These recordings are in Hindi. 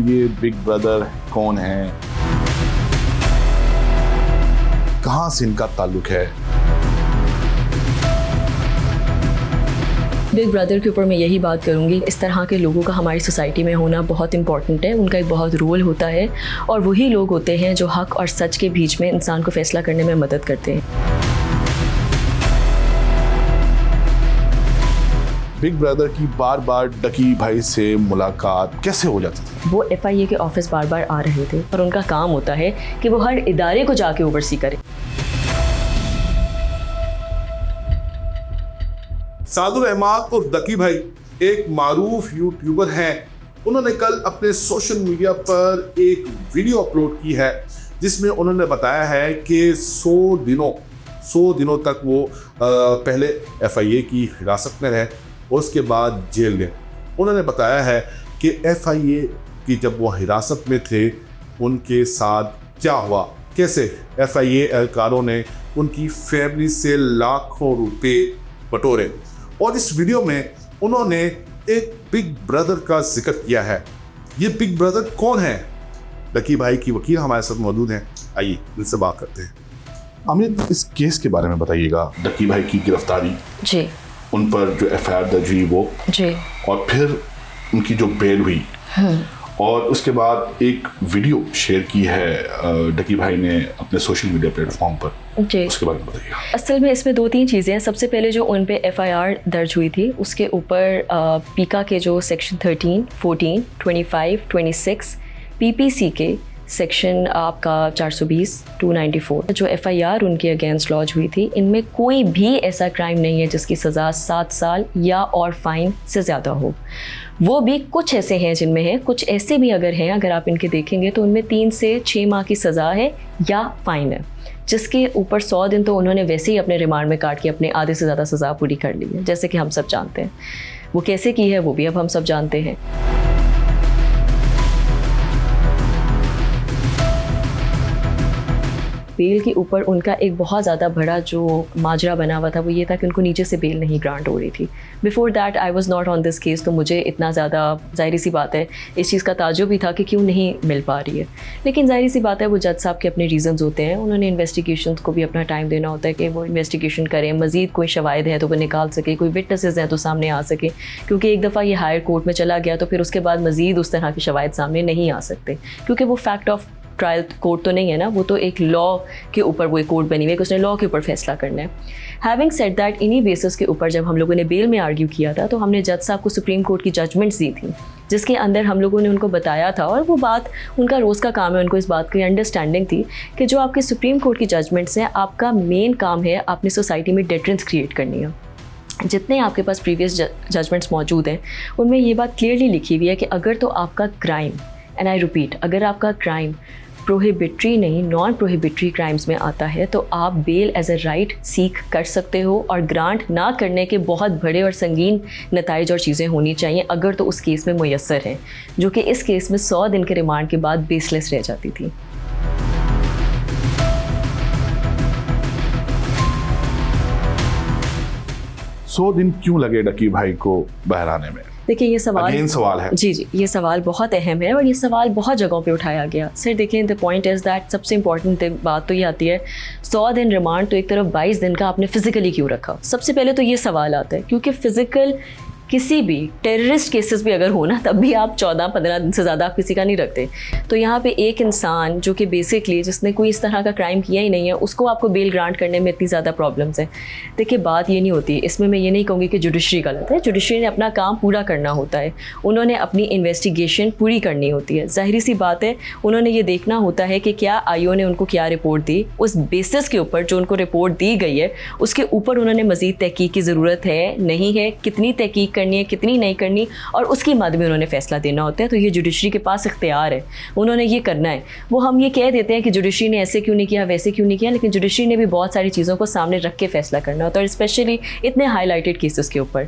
ये बिग ब्रदर कौन है, कहाँ से इनका ताल्लुक है। बिग ब्रदर के ऊपर मैं यही बात करूँगी, इस तरह के लोगों का हमारी सोसाइटी में होना बहुत इंपॉर्टेंट है। उनका एक बहुत रोल होता है और वही लोग होते हैं जो हक और सच के बीच में इंसान को फैसला करने में मदद करते हैं। बिग ब्रदर की बार बार डकी भाई से मुलाकात कैसे हो जाती थी? वो FIA के ऑफिस बार बार आ रहे थे और उनका काम होता है कि वो हर इदारे को जाके ओवरसी करें। सादुल अहमद और डकी भाई एक मारूफ यूट्यूबर हैं। उन्होंने कल अपने सोशल मीडिया पर एक वीडियो अपलोड की है जिसमें उन्होंने बताया है कि 100 दिनों तक वो पहले FIA की हिरासत में रहे और उसके बाद जेल गए। उन्होंने बताया है कि FIA की जब वो हिरासत में थे उनके साथ क्या हुआ, कैसे FIA एहलकारों ने उनकी फैमिली से लाखों रुपए बटोरे। और इस वीडियो में उन्होंने एक बिग ब्रदर का जिक्र किया है। ये बिग ब्रदर कौन है? डकी भाई की वकील हमारे साथ मौजूद हैं, आइए इनसे बात करते हैं। अमित, इस केस के बारे में बताइएगा। डकी भाई की गिरफ्तारी जी, उन पर जो FIR दर्ज हुई वो जी, और फिर उनकी जो बेल हुई और उसके बाद एक वीडियो शेयर की है डकी भाई ने अपने सोशल मीडिया प्लेटफॉर्म पर, जी, उसके बारे में बताइए। असल में इसमें 2-3 चीज़ें हैं। सबसे पहले जो उन पे FIR दर्ज हुई थी उसके ऊपर पीका के जो सेक्शन 13, 14, 25, 26, PPC के सेक्शन आपका 420, 294 जो FIR उनके अगेंस्ट लॉन्च हुई थी, इनमें कोई भी ऐसा क्राइम नहीं है जिसकी सज़ा 7 साल या और फाइन से ज़्यादा हो। वो भी कुछ ऐसे हैं जिनमें है, कुछ ऐसे भी अगर हैं, अगर आप इनके देखेंगे तो उनमें 3 से 6 माह की सज़ा है या फ़ाइन है, जिसके ऊपर 100 दिन तो उन्होंने वैसे ही अपने रिमांड में काट के अपने आधे से ज़्यादा सज़ा पूरी कर ली है, जैसे कि हम सब जानते हैं। वो कैसे की है वो भी अब हम सब जानते हैं। बेल के ऊपर उनका एक बहुत ज़्यादा बड़ा जो माजरा बना हुआ था वो ये था कि उनको नीचे से बेल नहीं ग्रांट हो रही थी। Before that I was not on this case, तो मुझे इतना ज़्यादा ज़ाहिर सी बात है इस चीज़ का ताज्जुब भी था कि क्यों नहीं मिल पा रही है। लेकिन ज़ाहिर सी बात है वो जज साहब के अपने रीज़न्स होते हैं, उन्होंने इन्वेस्टिगेशन को भी अपना टाइम देना होता है कि वो इन्वेस्टिगेशन करें, मज़ीद कोई शवाहिद है तो वो निकाल सके, कोई विटनेसेस हैं तो सामने आ सके, क्योंकि एक दफ़ा ये हायर कोर्ट में चला गया तो फिर उसके बाद मज़ीद उस तरह के शवाहिद सामने नहीं आ सकते, क्योंकि वो फैक्ट ऑफ ट्रायल कोर्ट तो नहीं है ना, वो तो एक लॉ के ऊपर वो एक कोर्ट बनी हुई है कि उसने लॉ के ऊपर फैसला करना है। हैविंग सेड दैट, इन्हीं बेसिस के ऊपर जब हम लोगों ने बेल में आर्ग्यू किया था तो हमने जज साहब को सुप्रीम कोर्ट की जजमेंट्स दी थी, जिसके अंदर हम लोगों ने उनको बताया था, और वो बात उनका रोज़ का काम है, उनको इस बात की अंडरस्टैंडिंग थी कि जो आपके सुप्रीम कोर्ट की जजमेंट्स हैं, आपका मेन काम है अपनी सोसाइटी में डिफरेंस क्रिएट करनी है। जितने आपके पास प्रीवियस जजमेंट्स मौजूद हैं उनमें ये बात क्लियरली लिखी हुई है कि अगर तो आपका क्राइम, एंड आई रिपीट, अगर आपका क्राइम प्रोहिबिटरी नहीं नॉन प्रोहिबिटरी क्राइम्स में आता है तो आप बेल एज अ राइट सीख कर सकते हो, और ग्रांट ना करने के बहुत बड़े और संगीन नताइज और चीज़ें होनी चाहिए अगर तो उस केस में मुयस्सर हैं, जो कि इस केस में 100 दिन के रिमांड के बाद बेसलेस रह जाती थी। सौ दिन क्यों लगे डकी भाई को बाहर आने में? देखिए ये सवाल है। जी, ये सवाल बहुत अहम है और ये सवाल बहुत जगहों पे उठाया गया। सर देखिए, द पॉइंट इज़ दैट सबसे इंपॉर्टेंट बात तो ये आती है 100 दिन रिमांड तो एक तरफ 22 दिन का आपने फिजिकली क्यों रखा। सबसे पहले तो ये सवाल आता है क्योंकि फिजिकल किसी भी टेररिस्ट केसेस भी अगर हो ना तब भी आप 14-15 दिन से ज़्यादा आप किसी का नहीं रखते। तो यहाँ पे एक इंसान जो कि बेसिकली जिसने कोई इस तरह का क्राइम किया ही नहीं है उसको आपको बेल ग्रांट करने में इतनी ज़्यादा प्रॉब्लम्स हैं। देखिए बात ये नहीं होती, इसमें मैं ये नहीं कहूँगी कि जुडिशरी गलत है, जुडिशरी ने अपना काम पूरा करना होता है, उन्होंने अपनी इन्वेस्टिगेशन पूरी करनी होती है। ज़ाहिर सी बात है उन्होंने ये देखना होता है कि क्या IO ने उनको क्या रिपोर्ट दी, उस बेसिस के ऊपर जो उनको रिपोर्ट दी गई है उसके ऊपर उन्होंने मज़ीद तहकीक की ज़रूरत है नहीं है, कितनी तहकीक करनी है कितनी नहीं करनी, और उसकी मद में उन्होंने फैसला देना होता है। तो ये जुडिशरी के पास इख्तियार है, उन्होंने ये करना है। वो हम ये कह देते हैं कि जुडिशरी ने ऐसे क्यों नहीं किया वैसे क्यों नहीं किया, लेकिन जुडिशरी ने भी बहुत सारी चीज़ों को सामने रख के फैसला करना होता है, और स्पेशली इतने हाईलाइटेड केसेस के ऊपर।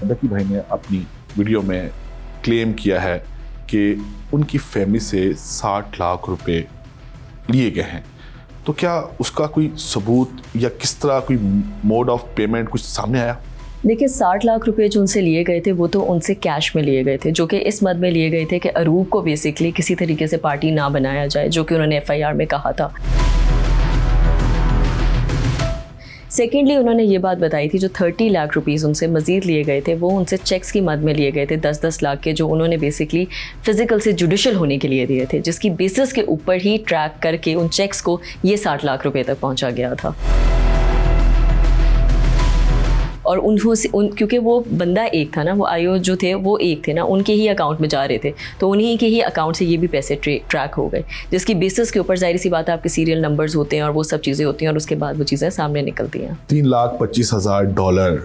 डकी भाई ने अपनी वीडियो में क्लेम किया है कि उनकी फैमिली से 60 लाख रुपए लिए गए हैं, तो क्या उसका कोई सबूत या किस तरह कोई मोड ऑफ पेमेंट कुछ सामने आया? देखिए 60 लाख रुपए जो उनसे लिए गए थे वो तो उनसे कैश में लिए गए थे, जो कि इस मद में लिए गए थे कि अरूब को बेसिकली किसी तरीके से पार्टी ना बनाया जाए, जो कि उन्होंने FIR में कहा था। सेकेंडली उन्होंने ये बात बताई थी जो 30 लाख रुपीज़ उनसे मज़ीद लिए गए थे वो उनसे चेक्स की मद में लिए गए थे 10-10 लाख के, जो उन्होंने बेसिकली फ़िज़िकल से जुडिशल होने के लिए दिए थे, जिसकी बेसिस के ऊपर ही ट्रैक करके उन चेक्स को ये 60 लाख रुपए तक पहुंचा गया था। और क्योंकि वो बंदा एक था ना, वो आयो जो थे वो एक थे ना, उनके ही अकाउंट में जा रहे थे, तो उन्हीं के ही अकाउंट से ये भी पैसे ट्रैक हो गए, जिसकी बेसिस के ऊपर जाहिर सी बात है आपके सीरियल नंबर्स होते हैं और वो सब चीज़ें होती हैं और उसके बाद वो चीज़ें सामने निकलती हैं। $3,25,000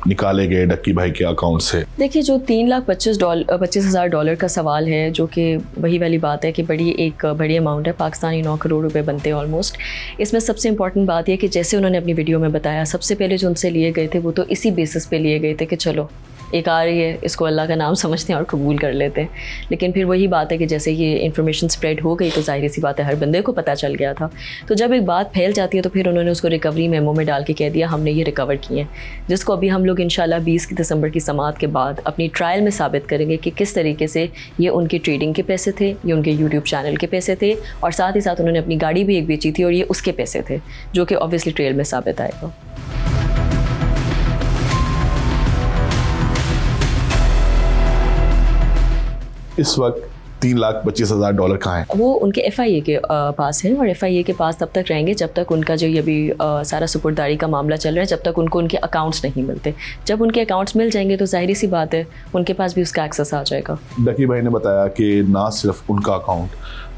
निकाले गए डक्की भाई के अकाउंट से। देखिए जो $3,25,000 का सवाल है, जो कि वही वाली बात है कि बड़ी अमाउंट है, पाकिस्तानी 9 करोड़ रुपए बनते हैं ऑलमोस्ट। इसमें सबसे इंपॉर्टेंट बात यह कि जैसे उन्होंने अपनी वीडियो में बताया, सबसे पहले जो उनसे लिए गए थे वो तो इसी बेसिस पे लिए गए थे कि चलो एक आ रही है, इसको अल्लाह का नाम समझते हैं और कबूल कर लेते हैं। लेकिन फिर वही बात है कि जैसे ये इन्फॉर्मेशन स्प्रेड हो गई तो जाहिर सी बात है हर बंदे को पता चल गया था। तो जब एक बात फैल जाती है तो फिर उन्होंने उसको रिकवरी मेमो में डाल के कह दिया हमने ये रिकवर किए हैं, जिसको अभी हम लोग इंशाल्लाह 20 दिसंबर की समाअत के बाद अपनी ट्रायल में साबित करेंगे कि किस तरीके से ये उनके ट्रेडिंग के पैसे थे, ये उनके यूट्यूब चैनल के पैसे थे, और साथ ही साथ उन्होंने अपनी गाड़ी भी एक बेची थी और ये उसके पैसे थे, जो कि ऑब्वियसली ट्रायल में साबित आएगा। इस वक्त $3,25,000 कहाँ है? वो उनके FIA के पास हैं, और FIA के पास तब तक रहेंगे जब तक उनका जो ये भी सारा सुपुर्दारी का मामला चल रहा है, जब तक उनको उनके अकाउंट्स नहीं मिलते। जब उनके अकाउंट्स मिल जाएंगे तो जाहिर सी बात है उनके पास भी उसका एक्सेस आ जाएगा। डक्की भाई ने बताया कि ना सिर्फ उनका अकाउंट,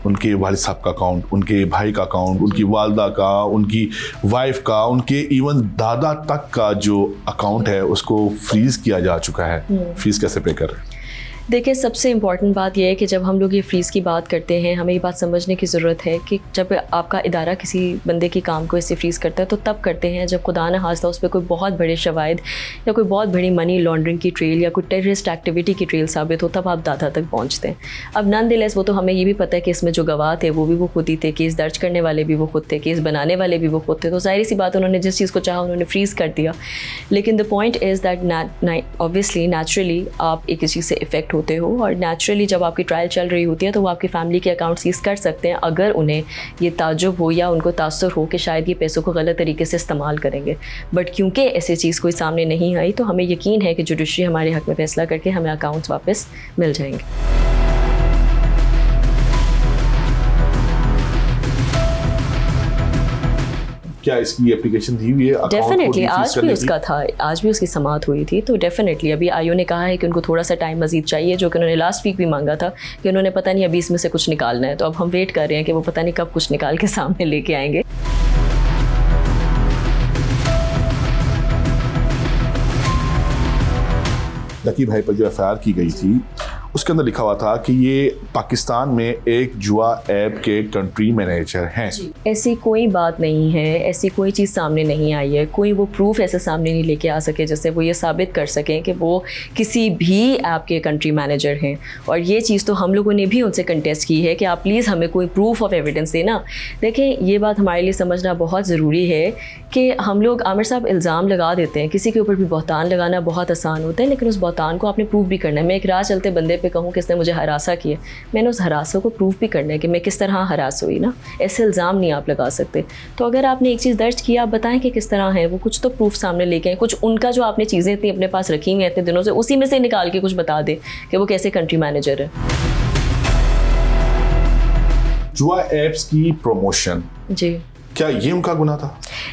उनके वालिद साहब का अकाउंट, उनके भाई का अकाउंट, उनकी वालदा का, उनकी वाइफ का, उनके इवन दादा तक का जो अकाउंट है उसको फ्रीज़ किया जा चुका है। फीस कैसे पे कर रहे हैं? देखिए सबसे इम्पॉर्टेंट बात यह है कि जब हम लोग ये फ्रीज़ की बात करते हैं, हमें ये बात समझने की ज़रूरत है कि जब आपका इदारा किसी बंदे के काम को इससे फ्रीज़ करता है तो तब करते हैं जब खुदा न खास्ता उस पर कोई बहुत बड़े शवाहिद या कोई बहुत बड़ी मनी लॉन्ड्रिंग की ट्रेल या कोई टेररिस्ट एक्टिविटी की ट्रेल साबित हो, तब आप दादा तक पहुँचते हैं। अब नॉनदलेस वो तो हमें ये भी पता है कि इसमें जो गवाह थे वो भी वो खुद ही थे, केस दर्ज करने वाले भी वो खुद थे, केस बनाने वाले भी वो खुद थे, तो जाहिर सी बात उन्होंने जिस चीज़ को चाहा उन्होंने फ्रीज़ कर दिया। लेकिन the point is that obviously naturally आप एक चीज़ से इफ़ेक्ट होते हो, और नेचुरली जब आपकी ट्रायल चल रही होती है तो वो आपकी फैमिली के अकाउंट सीज कर सकते हैं अगर उन्हें ये ताज्जुब हो या उनको तासुर हो कि शायद ये पैसों को गलत तरीके से इस्तेमाल करेंगे। बट क्योंकि ऐसी चीज़ कोई सामने नहीं आई तो हमें यकीन है कि जुडिशरी हमारे हक़ में फ़ैसला करके हमें अकाउंट्स वापस मिल जाएंगे। क्या इसकी एप्लीकेशन दी हुई है? डेफिनेटली आज भी उसका था, आज भी उसकी समाअत हुई थी, तो डेफिनेटली अभी आईओ ने कहा है कि उनको थोड़ा सा टाइम मजीद चाहिए, जो कि उन्होंने लास्ट वीक भी मांगा था कि उन्होंने पता नहीं अभी इसमें से कुछ निकालना है। तो अब हम वेट कर रहे हैं कि वो पता नहीं कब कुछ निकाल के सामने लेके आएंगे। डक्की भाई पर जो FIR की गई थी उसके अंदर लिखा हुआ था कि ये पाकिस्तान में एक जुआ ऐप के कंट्री मैनेजर हैं। ऐसी कोई बात नहीं है, ऐसी कोई चीज़ सामने नहीं आई है, कोई वो प्रूफ ऐसे सामने नहीं लेके आ सके जिससे वो ये साबित कर सकें कि वो किसी भी ऐप के कंट्री मैनेजर हैं। और ये चीज़ तो हम लोगों ने भी उनसे कंटेस्ट की है कि आप प्लीज़ हमें कोई प्रूफ ऑफ एविडेंस देना। देखें ये बात हमारे लिए समझना बहुत ज़रूरी है कि हम लोग आमिर साहब इल्ज़ाम लगा देते हैं, किसी के ऊपर भी बहतान लगाना बहुत आसान होता है, लेकिन उस बहतान को आपने प्रूफ भी करना है। मैं एक राह चलते बंदे पे कहूँ कि इसने मुझे हरासा किया, मैंने उस हरासों को प्रूफ भी करना है कि मैं किस तरह हरास हुई ना। ऐसे इल्ज़ाम नहीं आप लगा सकते। तो अगर आपने एक चीज़ दर्ज किया, आप बताएं कि किस तरह है वो, कुछ तो प्रूफ सामने लेके आए, कुछ उनका जो आपने चीज़ें इतनी अपने पास रखी हुई हैं इतने दिनों से, उसी में से निकाल के कुछ बता दे कि वो कैसे कंट्री मैनेजर है। जुआ एप्स की प्रमोशन, जी क्या ये उनका गुनाह था?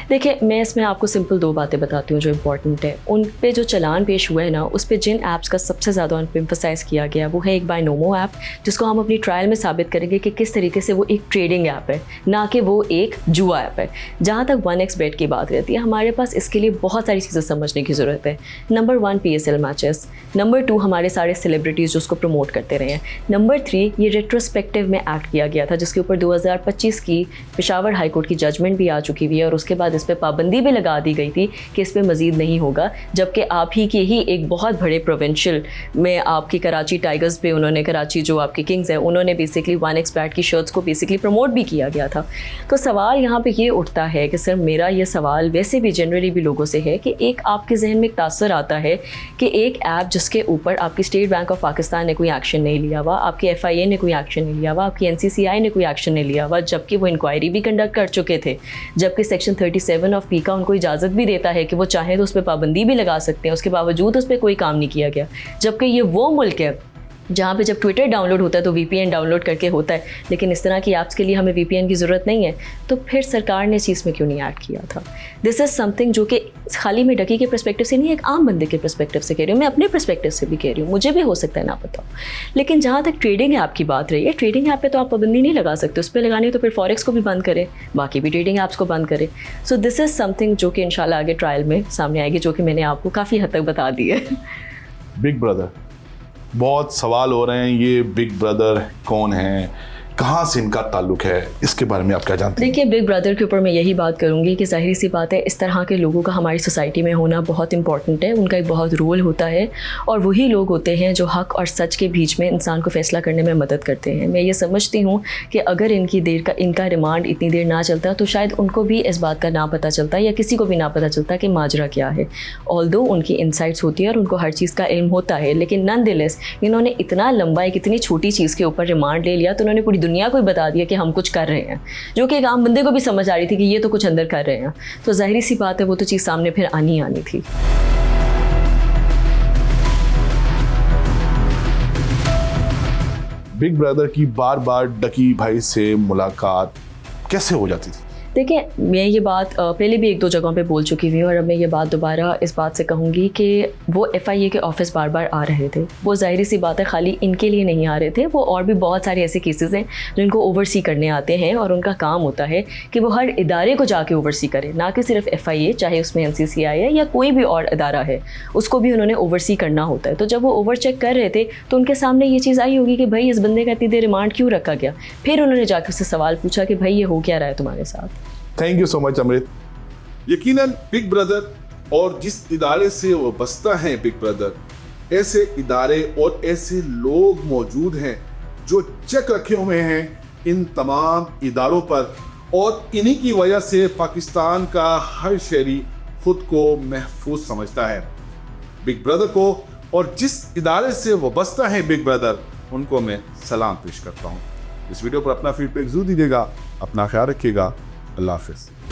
देखिए मैं इसमें आपको सिंपल 2 बातें बताती हूँ जो इम्पॉर्टेंट है। उन पे जो चलान पेश हुआ है ना, उस पे जिन ऐप्स का सबसे ज़्यादा उन पर एम्फसाइज़ किया गया वो है एक बायनोमो ऐप, जिसको हम अपनी ट्रायल में साबित करेंगे कि किस तरीके से वो एक ट्रेडिंग ऐप है, ना कि वो एक जुआ ऐप है। जहाँ तक 1xBet की बात रहती है, हमारे पास इसके लिए बहुत सारी चीज़ें समझने की ज़रूरत है। नंबर 1 PSL मैचेस, नंबर 2 हमारे सारे सेलिब्रिटीज़ जो उसको प्रमोट करते रहे हैं, नंबर 3 ये रेट्रोस्पेक्टिव में एक्ट किया गया था जिसके ऊपर 2025 की पेशावर हाई कोर्ट की जजमेंट भी आ चुकी हुई है, और उसके उसके बाद इस पर पाबंदी भी लगा दी गई थी कि इस पर मज़ीद नहीं होगा, जबकि आप ही के ही एक बहुत बड़े प्रोविंशियल में आपकी कराची टाइगर्स पे उन्होंने, कराची जो आपके किंग्स हैं उन्होंने बेसिकली 1x बैट की शर्ट्स को बेसिकली प्रमोट भी किया गया था। तो सवाल यहाँ पे ये उठता है कि सर मेरा ये सवाल वैसे भी जनरली भी लोगों से है कि एक आपके जहन में एक तासर आता है कि एक ऐप जिसके ऊपर आपकी स्टेट बैंक ऑफ पाकिस्तान ने कोई एक्शन नहीं लिया हुआ, आपकी FIA ने कोई एक्शन नहीं लिया हुआ, आपकी NCCI ने कोई एक्शन नहीं लिया हुआ, जबकि वो इंक्वायरी भी कंडक्ट कर चुके थे, जबकि सेक्शन 37 ऑफ पीका उनको इजाज़त भी देता है कि वो चाहें तो उस पर पाबंदी भी लगा सकते हैं, उसके बावजूद उस पर कोई काम नहीं किया गया। जबकि ये वो मुल्क है जहाँ पे जब ट्विटर डाउनलोड होता है तो VPN डाउनलोड करके होता है, लेकिन इस तरह की ऐप्स के लिए हमें VPN की ज़रूरत नहीं है। तो फिर सरकार ने इस चीज़ में क्यों नहीं ऐड किया था? दिस इज़ समथिंग जो कि खाली मैं डकी के पर्सपेक्टिव से नहीं, एक आम बंदे के पर्सपेक्टिव से कह रही हूँ, मैं अपने पर्सपेक्टिव से भी कह रही हूँ, मुझे भी हो सकता है ना पता हो। लेकिन जहाँ तक ट्रेडिंग ऐप की बात रही है, ट्रेडिंग ऐप पे तो आप पाबंदी नहीं लगा सकते, उस पर लगानी तो फिर फॉरेक्स को भी बंद करें, बाकी भी ट्रेडिंग ऐप्स को बंद करें। सो दिस इज़ समथिंग जो कि इंशाल्लाह आगे ट्रायल में सामने आएगी, जो कि मैंने आपको काफ़ी हद तक बता दी है। बिग ब्रदर, बहुत सवाल हो रहे हैं, ये बिग ब्रदर कौन है, कहाँ से इनका ताल्लुक है, इसके बारे में आप क्या जानते हैं? देखिए, बिग ब्रदर के ऊपर मैं यही बात करूँगी कि ज़ाहिर सी बात है इस तरह के लोगों का हमारी सोसाइटी में होना बहुत इंपॉर्टेंट है, उनका एक बहुत रोल होता है और वही लोग होते हैं जो हक़ और सच के बीच में इंसान को फ़ैसला करने में मदद करते हैं। मैं ये समझती हूँ कि अगर इनका रिमांड इतनी देर ना चलता तो शायद उनको भी इस बात का ना पता चलता या किसी को भी ना पता चलता कि माजरा क्या है। ऑल्दो उनकी इंसाइट्स होती है और उनको हर चीज़ का इल्म होता है, लेकिन नॉनदलेस इन्होंने इतना लंबा एक इतनी छोटी चीज़ के ऊपर रिमांड ले लिया तो उन्होंने पूरी दुनिया को बता दिया कि हम कुछ कर रहे हैं, जो कि एक आम बंदे को भी समझ आ रही थी कि ये तो कुछ अंदर कर रहे हैं। तो जाहिर सी बात है वो तो चीज़ सामने फिर आनी थी। बिग ब्रदर की बार बार डकी भाई से मुलाकात कैसे हो जाती थी? देखिए, मैं ये बात पहले भी 1-2 जगहों पे बोल चुकी हुई हूँ और अब मैं ये बात दोबारा इस बात से कहूँगी कि वो FIA के ऑफिस बार बार आ रहे थे। वो ज़ाहिर सी बात है खाली इनके लिए नहीं आ रहे थे, वो और भी बहुत सारे ऐसे केसेस हैं जो इनको ओवरसी करने आते हैं और उनका काम होता है कि वो हर इदारे को जाके ओवरसी करें, ना कि सिर्फ FIA, चाहे उसमें NCCI है या कोई भी और इदारा है, उसको भी उन्होंने ओवरसी करना होता है। तो जब वो ओवर चेक कर रहे थे तो उनके सामने ये चीज़ आई होगी कि भाई इस बंदे का इतनी देर रिमांड क्यों रखा गया। फिर उन्होंने जाकर उससे सवाल पूछा कि भाई ये हो क्या रहा है तुम्हारे साथ। थैंक यू सो मच अमृत। यकीनन बिग ब्रदर और जिस इदारे से वो बसता है बिग ब्रदर, ऐसे इदारे और ऐसे लोग मौजूद हैं जो चेक रखे हुए हैं इन तमाम इदारों पर, और इन्हीं की वजह से पाकिस्तान का हर शहरी खुद को महफूज समझता है। बिग ब्रदर को और जिस इदारे से वो बसता है बिग ब्रदर, उनको मैं सलाम पेश करता हूँ। इस वीडियो पर अपना फीडबैक जरूर दीजिएगा। अपना ख्याल रखिएगा। अल्लाह हाफिज़।